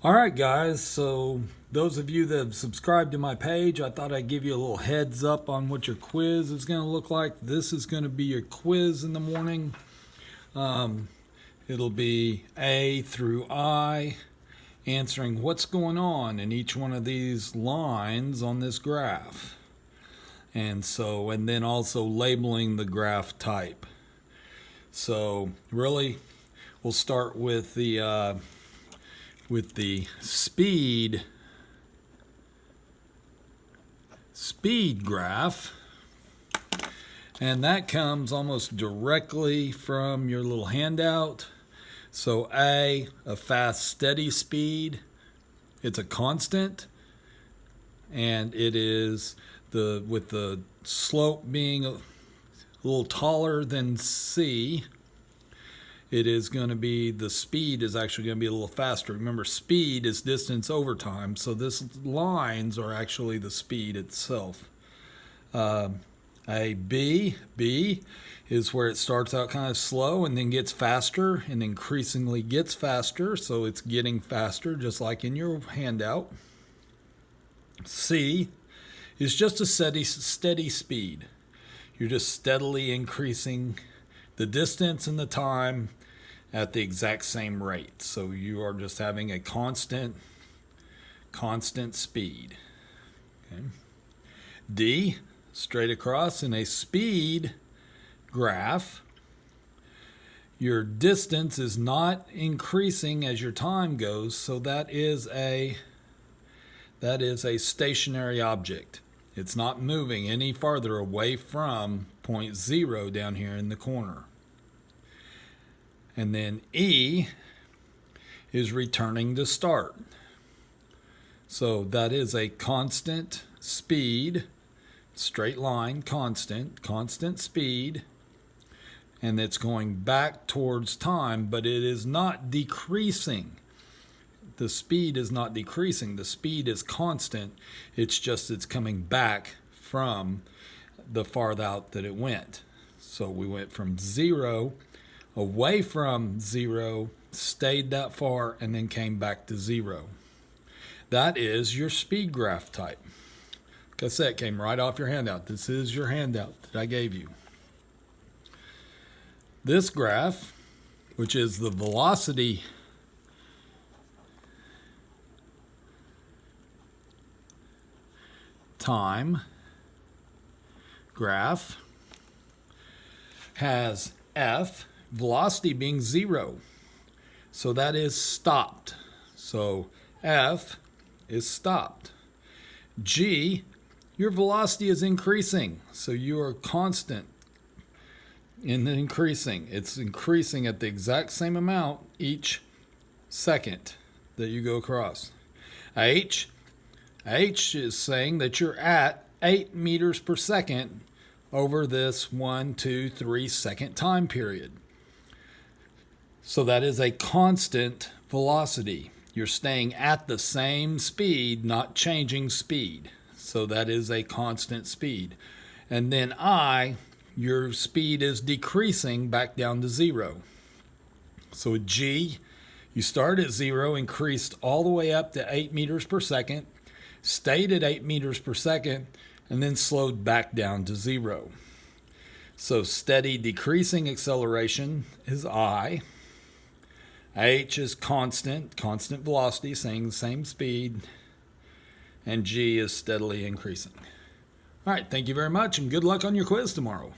All right, guys. So, those of you that have subscribed to my page, I thought I'd give you a little heads up on what your quiz is going to look like. This is going to be your quiz in the morning. It'll be A through I, answering what's going on in each one of these lines on this graph. And then also labeling the graph type. So, really, we'll start with the speed graph, and that comes almost directly from your little handout. So a fast steady speed, it's a constant, and it is with the slope being a little taller than C, it is going to be, the speed is actually going to be a little faster. Remember, speed is distance over time, so this lines are actually the speed itself. A B is where it starts out kind of slow and then gets faster and increasingly gets faster, so it's getting faster just like in your handout. C is just a steady speed. You're just steadily increasing the distance and the time at the exact same rate. So you are just having a constant speed. Okay. D, straight across in a speed graph, your distance is not increasing as your time goes, so that is a stationary object. It's not moving any farther away from point 0 down here in the corner. And then E is returning to start. So that is a constant speed, straight line, constant speed, and it's going back towards time, but it is not decreasing. The speed is not decreasing. The speed is constant. It's coming back from the farther out that it went. So we went from 0, away from 0, stayed that far, and then came back to 0. That is your speed graph type. Like I said, it came right off your handout. This is your handout that I gave you. This graph, which is the velocity time graph, has F, velocity being 0. So that is stopped. So F is stopped. G, your velocity is increasing. So you are constant in increasing. It's increasing at the exact same amount each second that you go across. H is saying that you're at 8 meters per second over this 1, 2, 3 second time period. So that is a constant velocity. You're staying at the same speed, not changing speed. So that is a constant speed. And then I, your speed is decreasing back down to 0. So G, you start at 0, increased all the way up to 8 meters per second, stayed at 8 meters per second, and then slowed back down to 0. So steady decreasing acceleration is I. H is constant velocity, saying the same speed. And G is steadily increasing. All right, thank you very much, and good luck on your quiz tomorrow.